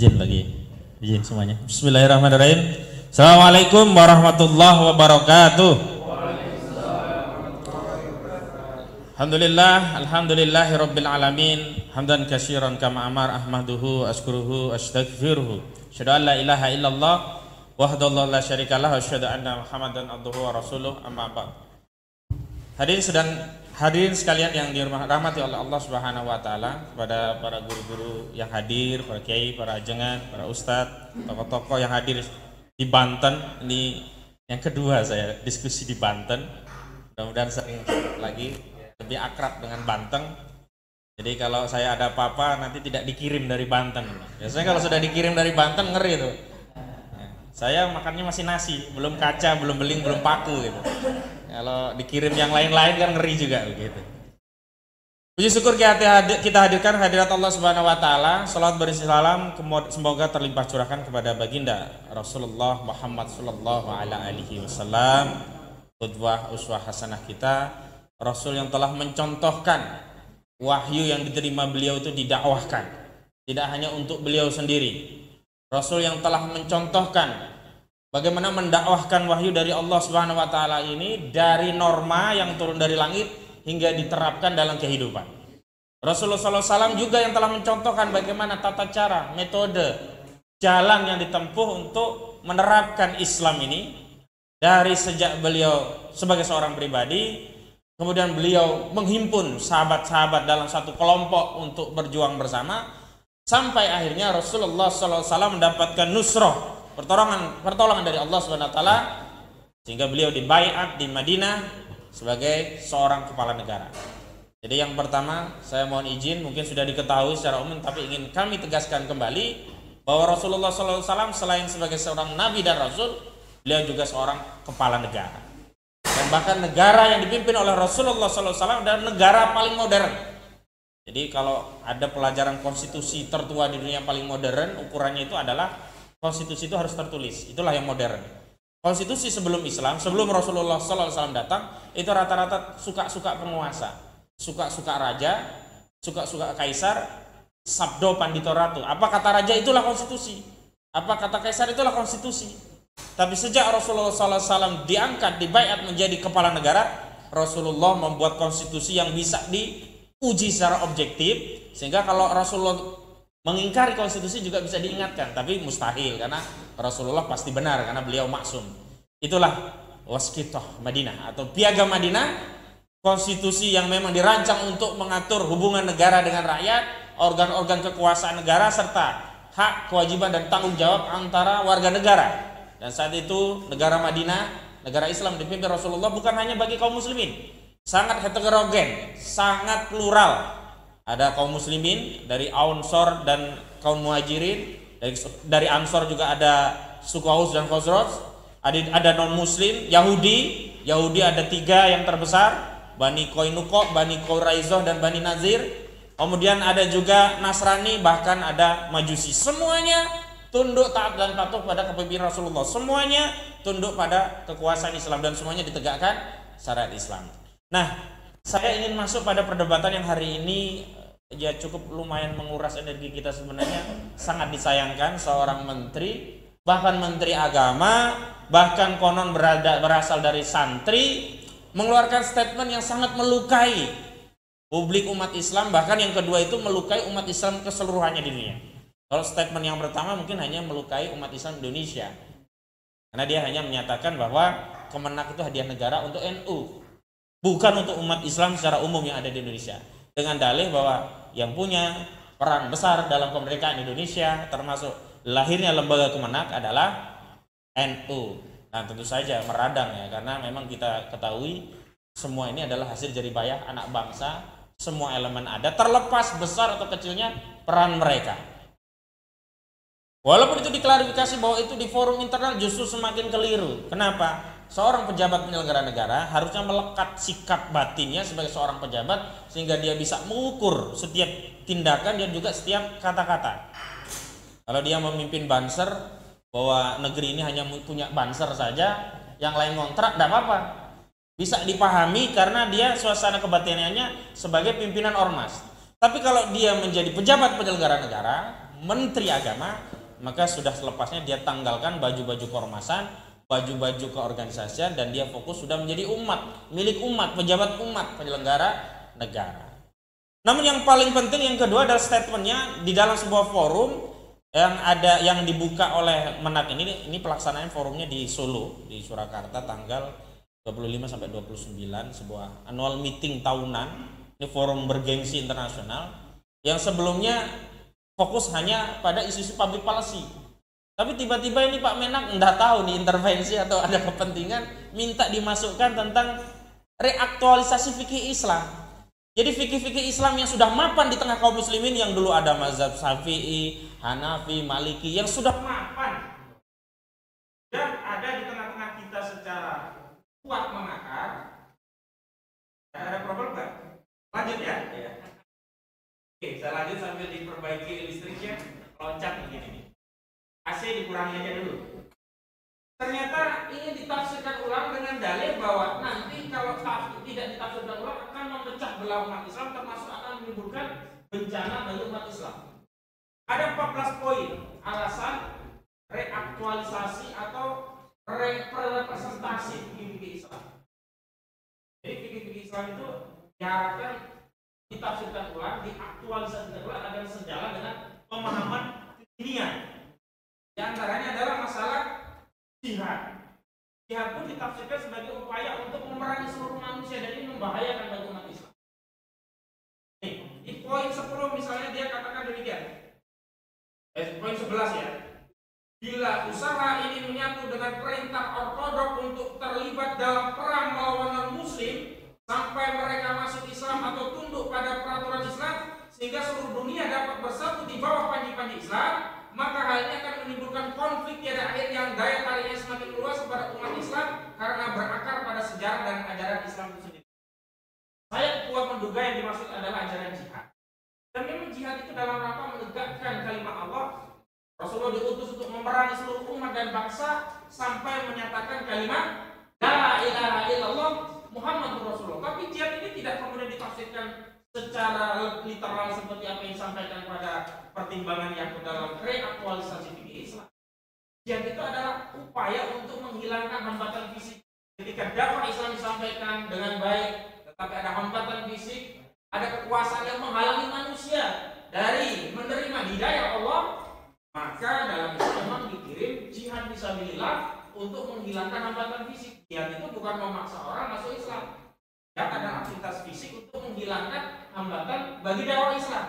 izin semuanya. Bismillahirrahmanirrahim. Assalamualaikum warahmatullahi wabarakatuh. Alhamdulillahi rabbil alamin. Hamdan katsiran kama amar ahmaduhu askuruhu astaghfiruhu. Asyhadu an la ilaha illallah wahdahu la syarikalah wa asyhadu anna Muhammadan abduhu wa rasuluh, amma ba'd. Hadirin sekalian yang dirahmati oleh Allah Subhanahu wa taala, kepada para guru-guru yang hadir, para kiai, para ajengan, para ustadz, tokoh-tokoh yang hadir di Banten. Ini yang kedua saya diskusi di Banten. Mudah-mudahan sering lagi lebih akrab dengan Banten. Jadi kalau saya ada apa-apa nanti tidak dikirim dari Banten. Biasanya kalau sudah dikirim dari Banten ngeri tuh. Saya makannya masih nasi, belum kaca, belum beling, belum paku gitu. Kalau dikirim yang lain-lain kan ngeri juga begitu. Puji syukur kita hadirkan hadirat Allah Subhanahu wa taala. Salawat berisi salam semoga terlimpah curahkan kepada baginda Rasulullah Muhammad sallallahu alaihi wasallam, qudwah uswah hasanah kita, Rasul yang telah mencontohkan wahyu yang diterima beliau itu didakwahkan, tidak hanya untuk beliau sendiri. Rasul yang telah mencontohkan bagaimana mendakwahkan wahyu dari Allah Subhanahu wa taala ini dari norma yang turun dari langit hingga diterapkan dalam kehidupan. Rasulullah SAW juga yang telah mencontohkan bagaimana tata cara, metode, jalan yang ditempuh untuk menerapkan Islam ini dari sejak beliau sebagai seorang pribadi, kemudian beliau menghimpun sahabat-sahabat dalam satu kelompok untuk berjuang bersama, sampai akhirnya Rasulullah SAW mendapatkan nusrah, pertolongan dari Allah Subhanahu wa taala, sehingga beliau dibaiat di Madinah sebagai seorang kepala negara. Jadi yang pertama, saya mohon izin, mungkin sudah diketahui secara umum, tapi ingin kami tegaskan kembali bahwa Rasulullah SAW selain sebagai seorang nabi dan rasul, beliau juga seorang kepala negara. Dan bahkan negara yang dipimpin oleh Rasulullah SAW adalah negara paling modern. Jadi kalau ada pelajaran konstitusi tertua di dunia paling modern, ukurannya itu adalah konstitusi itu harus tertulis. Itulah yang modern. Konstitusi sebelum Islam, sebelum Rasulullah SAW datang, itu rata-rata suka-suka penguasa, suka-suka raja, suka-suka kaisar, sabdo pandito ratu. Apa kata raja itulah konstitusi, apa kata kaisar itulah konstitusi. Tapi sejak Rasulullah SAW diangkat, dibaiat menjadi kepala negara, Rasulullah membuat konstitusi yang bisa diuji secara objektif, sehingga kalau Rasulullah mengingkari konstitusi juga bisa diingatkan, tapi mustahil karena Rasulullah pasti benar karena beliau maksum. Itulah Waskitoh Madinah atau Piagam Madinah, konstitusi yang memang dirancang untuk mengatur hubungan negara dengan rakyat, organ-organ kekuasaan negara, serta hak, kewajiban dan tanggung jawab antara warga negara. Dan saat itu negara Madinah, negara Islam dipimpin Rasulullah bukan hanya bagi kaum muslimin, sangat heterogen, sangat plural. Ada kaum muslimin dari Ansor dan kaum muhajirin, dari Ansor juga ada suku Aus dan Khazraj, ada non muslim, Yahudi ada 3 yang terbesar, Bani Qainuqa, Bani Quraizah dan Bani Nazir. Kemudian ada juga Nasrani, bahkan ada Majusi. Semuanya tunduk, taat dan patuh pada kepemimpinan Rasulullah. Semuanya tunduk pada kekuasaan Islam dan semuanya ditegakkan syariat Islam. Nah, saya ingin masuk pada perdebatan yang hari ini ya cukup lumayan menguras energi kita sebenarnya. Sangat disayangkan seorang menteri, bahkan menteri agama, bahkan konon berasal dari santri, mengeluarkan statement yang sangat melukai publik umat Islam, bahkan yang kedua itu melukai umat Islam keseluruhannya di dunia. Kalau statement yang pertama mungkin hanya melukai umat Islam Indonesia, karena dia hanya menyatakan bahwa Kemenak itu hadiah negara untuk NU, bukan untuk umat Islam secara umum yang ada di Indonesia, dengan dalih bahwa yang punya peran besar dalam kemerdekaan Indonesia termasuk lahirnya lembaga Kemenak adalah NU. Nah, tentu saja meradang ya, karena memang kita ketahui semua ini adalah hasil jeripayah anak bangsa, semua elemen ada, terlepas besar atau kecilnya peran mereka. Walaupun itu diklarifikasi bahwa itu di forum internal justru semakin keliru. Kenapa? Seorang pejabat penyelenggara negara harusnya melekat sikap batinnya sebagai seorang pejabat sehingga dia bisa mengukur setiap tindakan dan juga setiap kata-kata. Kalau dia memimpin banser, bahwa negeri ini hanya punya banser saja, yang lain ngontrak, tidak apa-apa. Bisa dipahami karena dia suasana kebatinannya sebagai pimpinan ormas. Tapi kalau dia menjadi pejabat penyelenggara negara, menteri agama, maka sudah selepasnya dia tanggalkan baju-baju keormasan, baju-baju keorganisasian, dan dia fokus sudah menjadi umat, milik umat, pejabat umat, penyelenggara negara. Namun yang paling penting yang kedua adalah statementnya di dalam sebuah forum yang dibuka oleh Menak ini pelaksanaan forumnya di Solo, di Surakarta tanggal 25 sampai 29, sebuah annual meeting tahunan. Ini forum bergengsi internasional yang sebelumnya fokus hanya pada isu-isu public policy. Tapi tiba-tiba ini Pak Menak enggak tahu nih intervensi atau ada kepentingan minta dimasukkan tentang reaktualisasi fikih Islam. Jadi fikih-fikih Islam yang sudah mapan di tengah kaum muslimin, yang dulu ada mazhab Syafi'i, Hanafi, Maliki, yang sudah mapan dan ada di tengah-tengah kita secara kuat mengakar. Ada problem nggak? Lanjut ya. Oke, saya lanjut sambil diperbaiki listriknya. Loncat begini nih. AC dikurangi aja dulu. Ternyata ini ditafsirkan ulang dengan dalil bahwa nanti kalau tidak ditafsirkan ulang akan memecah belah umat Islam, termasuk akan menimbulkan bencana bagi umat Islam. Ada 14 poin alasan reaktualisasi atau representasi fikih Islam. Jadi fikih Islam itu diharapkan ditafsirkan ulang, diaktualisasikan ulang agar sejalan dengan pemahaman fikihnya. Di antaranya adalah masalah jihad. Jihad pun ditafsirkan sebagai upaya untuk memerangi seluruh manusia, dan ini membahayakan bagi umat Islam. Nih, di poin 10 misalnya dia katakan demikian. Poin 11 ya. Bila usaha ini menyatu dengan perintah ortodok untuk terlibat dalam perang melawan non-muslim sampai mereka masuk Islam atau tunduk pada peraturan Islam sehingga seluruh dunia dapat bersatu di bawah panji-panji Islam, maka hal ini akan menimbulkan konflik tiada akhir yang daya tariknya semakin luas kepada umat Islam karena berakar pada sejarah dan ajaran Islam itu sendiri. Saya kuat menduga yang dimaksud adalah ajaran jihad. Dan memang jihad itu dalam rangka menegakkan kalimat Allah. Rasulullah diutus untuk memerangi seluruh umat dan bangsa sampai menyatakan kalimat La ilaha illallah Muhammadur Rasulullah. Tapi jihad ini tidak kemudian ditafsirkan secara literal seperti apa yang disampaikan pada pertimbangan yang dalam reaktualisasi fikih Islam. Jihad itu adalah upaya untuk menghilangkan hambatan fisik. Ketika dakwah Islam disampaikan dengan baik, tetapi ada hambatan fisik, ada kekuasaan yang menghalangi manusia dari menerima hidayah Allah, maka dalam Islam memang dikirim jihad fisabilillah untuk menghilangkan hambatan fisik. Jihad itu bukan memaksa orang masuk Islam. Jihad adalah aktivitas fisik untuk menghilangkan hambatan bagi dakwah Islam.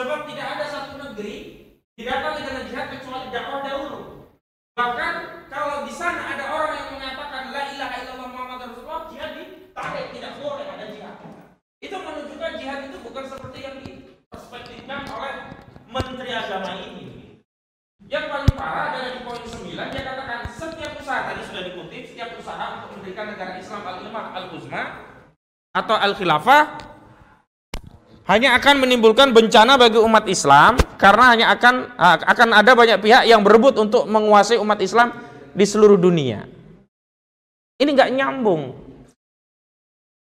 Sebab tidak ada satu negeri didatangi dengan jihad kecuali dakwah dahulu. Bahkan kalau di sana ada orang yang mengatakan La ilaha illallah Muhammadur Rasulullah, jihad ditarik, tidak boleh ada jihad. Itu menunjukkan jihad itu bukan seperti yang diperspektifkan oleh Menteri Agama ini. Yang paling parah adalah di poin 9, dia katakan setiap usaha, tadi sudah dikutip, setiap usaha untuk mendirikan negara Islam al-Imah al-Uzma atau al-Khilafah hanya akan menimbulkan bencana bagi umat Islam karena hanya akan ada banyak pihak yang berebut untuk menguasai umat Islam di seluruh dunia. Ini nggak nyambung.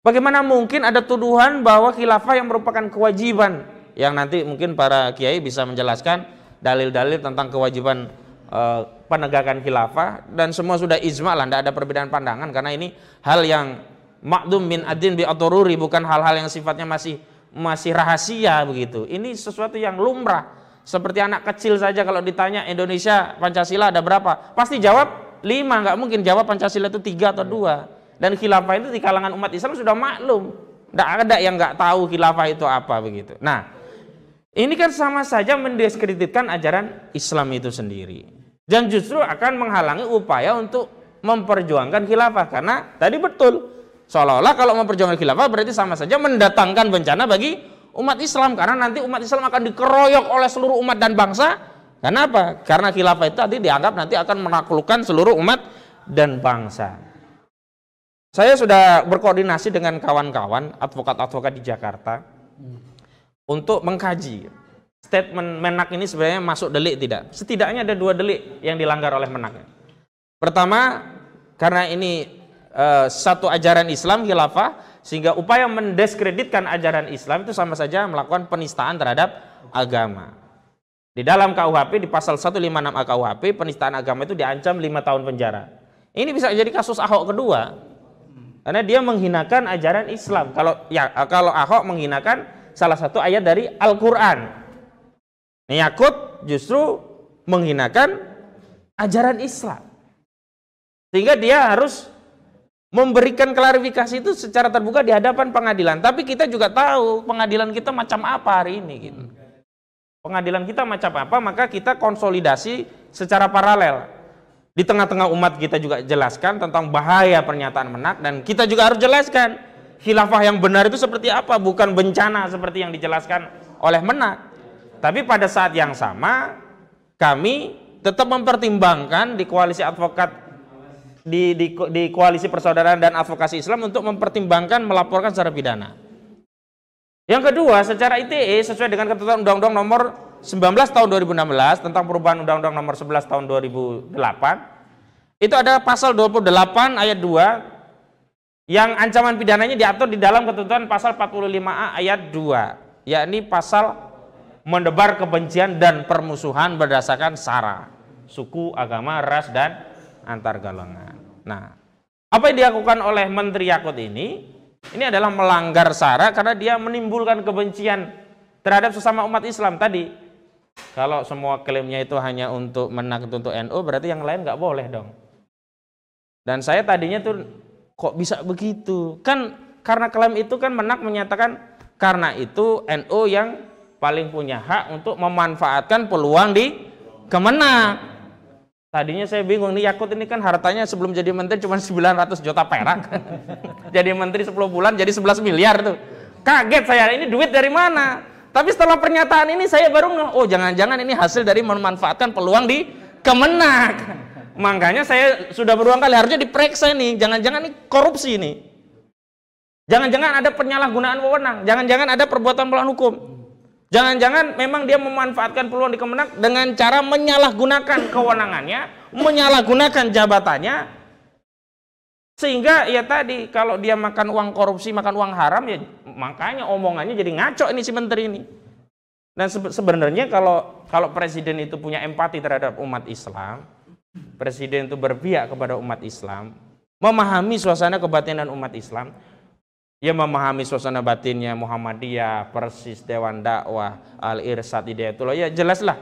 Bagaimana mungkin ada tuduhan bahwa khilafah yang merupakan kewajiban, yang nanti mungkin para kiai bisa menjelaskan dalil-dalil tentang kewajiban penegakan khilafah, dan semua sudah ijma lah, tidak ada perbedaan pandangan karena ini hal yang ma'dum min adin bi atururi, bukan hal-hal yang sifatnya masih rahasia begitu. Ini sesuatu yang lumrah. Seperti anak kecil saja kalau ditanya Indonesia Pancasila ada berapa, pasti jawab 5, nggak mungkin jawab Pancasila itu 3 atau 2. Dan khilafah itu di kalangan umat Islam sudah maklum, tidak ada yang nggak tahu khilafah itu apa begitu. Nah, ini kan sama saja mendiskreditkan ajaran Islam itu sendiri, dan justru akan menghalangi upaya untuk memperjuangkan khilafah. Karena tadi betul, seolah-olah kalau memperjuangkan khilafah berarti sama saja mendatangkan bencana bagi umat Islam, karena nanti umat Islam akan dikeroyok oleh seluruh umat dan bangsa. Kenapa? Karena khilafah itu tadi dianggap nanti akan menaklukkan seluruh umat dan bangsa. Saya sudah berkoordinasi dengan kawan-kawan advokat-advokat di Jakarta untuk mengkaji statement Menak ini sebenarnya masuk delik tidak. Setidaknya ada 2 delik yang dilanggar oleh Menak. Pertama, karena ini satu ajaran Islam khilafah, sehingga upaya mendiskreditkan ajaran Islam itu sama saja melakukan penistaan terhadap agama. Di dalam KUHP di pasal 156A KUHP penistaan agama itu diancam 5 tahun penjara. Ini bisa jadi kasus Ahok kedua. Karena dia menghinakan ajaran Islam. Kalau Ahok menghinakan salah satu ayat dari Al-Qur'an. Yakut justru menghinakan ajaran Islam. Sehingga dia harus memberikan klarifikasi itu secara terbuka di hadapan pengadilan. Tapi kita juga tahu pengadilan kita macam apa hari ini gitu. Pengadilan kita macam apa, maka kita konsolidasi secara paralel. Di tengah-tengah umat kita juga jelaskan tentang bahaya pernyataan Menak, dan kita juga harus jelaskan khilafah yang benar itu seperti apa, bukan bencana seperti yang dijelaskan oleh Menak. Tapi pada saat yang sama kami tetap mempertimbangkan di koalisi advokat di koalisi persaudaraan dan advokasi Islam untuk mempertimbangkan melaporkan secara pidana. Yang kedua, secara ITE sesuai dengan ketentuan Undang-Undang Nomor 19 tahun 2016 tentang perubahan Undang-Undang Nomor 11 tahun 2008, itu ada pasal 28 ayat 2 yang ancaman pidananya diatur di dalam ketentuan pasal 45A ayat 2, yakni pasal menebar kebencian dan permusuhan berdasarkan sara, suku, agama, ras, dan antar golongan. Nah, apa yang dilakukan oleh Menteri Yakut ini adalah melanggar sara karena dia menimbulkan kebencian terhadap sesama umat Islam tadi. Kalau semua klaimnya itu hanya untuk Menak, untuk NU, berarti yang lain nggak boleh dong. Dan saya tadinya tuh kok bisa begitu? Kan karena klaim itu kan Menak menyatakan karena itu NU yang paling punya hak untuk memanfaatkan peluang di Kemenak. Tadinya saya bingung nih, Yakut ini kan hartanya sebelum jadi menteri cuma 900 juta perak. Jadi menteri 10 bulan jadi 11 miliar tuh. Kaget saya, ini duit dari mana? Tapi setelah pernyataan ini saya baru ngeh, oh jangan-jangan ini hasil dari memanfaatkan peluang di Kemenak. Makanya saya sudah berulang kali harusnya diperiksa nih, jangan-jangan ini korupsi nih. Jangan-jangan ada penyalahgunaan wewenang, jangan-jangan ada perbuatan melawan hukum. Jangan-jangan memang dia memanfaatkan peluang di Kemenak dengan cara menyalahgunakan kewenangannya, menyalahgunakan jabatannya, sehingga ya tadi kalau dia makan uang korupsi, makan uang haram, ya makanya omongannya jadi ngaco ini si menteri ini. Dan sebenarnya kalau presiden itu punya empati terhadap umat Islam, presiden itu berpihak kepada umat Islam, memahami suasana kebatinan umat Islam, ya memahami suasana batinnya Muhammadiyah, Persis, Dewan Dakwah, Al-Irsyad, Hidayatullah, ya jelaslah.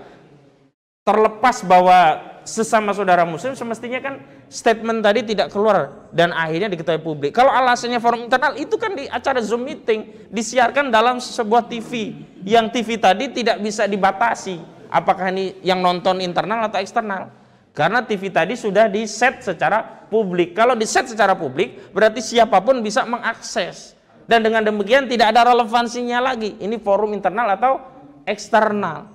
Terlepas bahwa sesama saudara muslim semestinya kan statement tadi tidak keluar dan akhirnya diketahui publik. Kalau alasannya forum internal itu kan di acara Zoom meeting disiarkan dalam sebuah TV, yang TV tadi tidak bisa dibatasi apakah ini yang nonton internal atau eksternal. Karena TV tadi sudah di-set secara publik. Kalau di-set secara publik, berarti siapapun bisa mengakses. Dan dengan demikian tidak ada relevansinya lagi. Ini forum internal atau eksternal.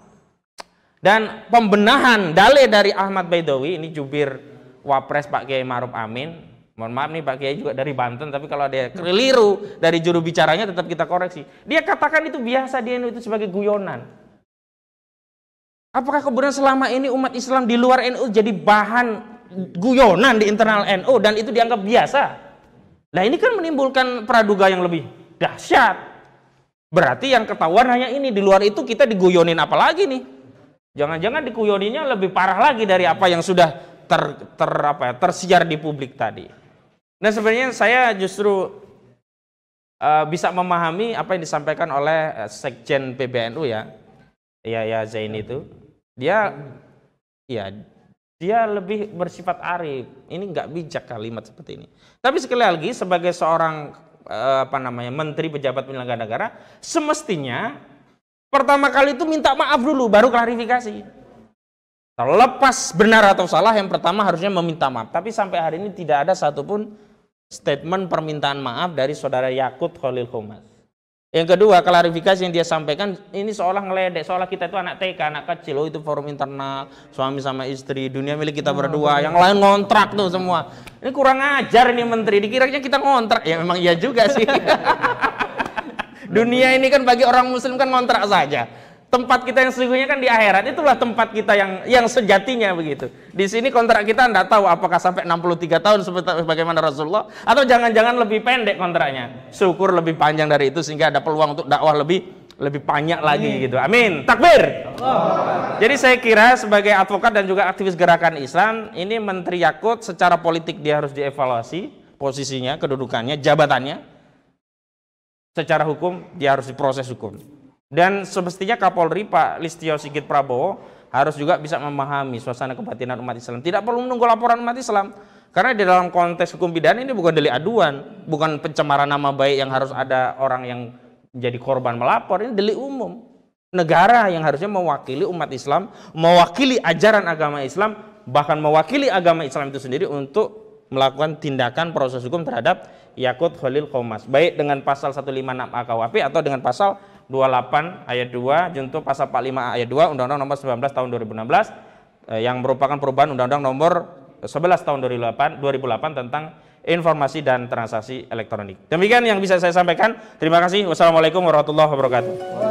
Dan pembenahan dalih dari Ahmad Baidowi, ini jubir Wapres Pak Kiai Ma'ruf Amin. Mohon maaf nih Pak Kiai juga dari Banten, tapi kalau ada keliru dari juru bicaranya tetap kita koreksi. Dia katakan itu biasa, dia itu sebagai guyonan. Apakah kemudian selama ini umat Islam di luar NU jadi bahan guyonan di internal NU dan itu dianggap biasa? Nah ini kan menimbulkan praduga yang lebih dahsyat. Berarti yang ketahuan hanya ini, di luar itu kita diguyonin apa lagi nih? Jangan-jangan diguyoninnya lebih parah lagi dari apa yang sudah tersiar di publik tadi. Nah sebenarnya saya justru bisa memahami apa yang disampaikan oleh Sekjen PBNU ya Zain itu. Dia lebih bersifat arif. Ini nggak bijak kalimat seperti ini. Tapi sekali lagi sebagai seorang menteri pejabat penyelenggara negara, semestinya pertama kali itu minta maaf dulu baru klarifikasi. Terlepas benar atau salah, yang pertama harusnya meminta maaf. Tapi sampai hari ini tidak ada satupun statement permintaan maaf dari saudara Yakut Khalil Qomas. Yang kedua, klarifikasi yang dia sampaikan ini seolah ngeledek, seolah kita itu anak TK, anak kecil. Oh itu forum internal, suami sama istri, dunia milik kita berdua, yang lain ngontrak tuh semua. Ini kurang ajar ini menteri, dikiranya kita ngontrak. Ya memang iya juga sih. Dunia ini kan bagi orang muslim kan ngontrak saja. Tempat kita yang sesungguhnya kan di akhirat, itulah tempat kita yang sejatinya begitu. Di sini kontrak kita Anda tahu apakah sampai 63 tahun seperti bagaimana Rasulullah, atau jangan-jangan lebih pendek kontraknya. Syukur lebih panjang dari itu sehingga ada peluang untuk dakwah lebih lebih banyak lagi gitu. Amin. Takbir. Jadi saya kira sebagai advokat dan juga aktivis gerakan Islam, ini Menteri Yakut secara politik dia harus dievaluasi posisinya, kedudukannya, jabatannya. Secara hukum dia harus diproses hukum. Dan semestinya Kapolri Pak Listio Sigit Prabowo harus juga bisa memahami suasana kebatinan umat Islam. Tidak perlu menunggu laporan umat Islam. Karena di dalam konteks hukum pidana ini bukan delik aduan, bukan pencemaran nama baik yang harus ada orang yang menjadi korban melapor, ini delik umum. Negara yang harusnya mewakili umat Islam, mewakili ajaran agama Islam, bahkan mewakili agama Islam itu sendiri untuk melakukan tindakan proses hukum terhadap Yakut Khalil Qomas, baik dengan pasal 156A KUHP atau dengan pasal 28 ayat 2 junto pasal 45 ayat 2 Undang-Undang nomor 19 tahun 2016 yang merupakan perubahan Undang-Undang nomor 11 tahun 2008 tentang informasi dan transaksi elektronik. Demikian yang bisa saya sampaikan. Terima kasih. Wassalamualaikum warahmatullahi wabarakatuh.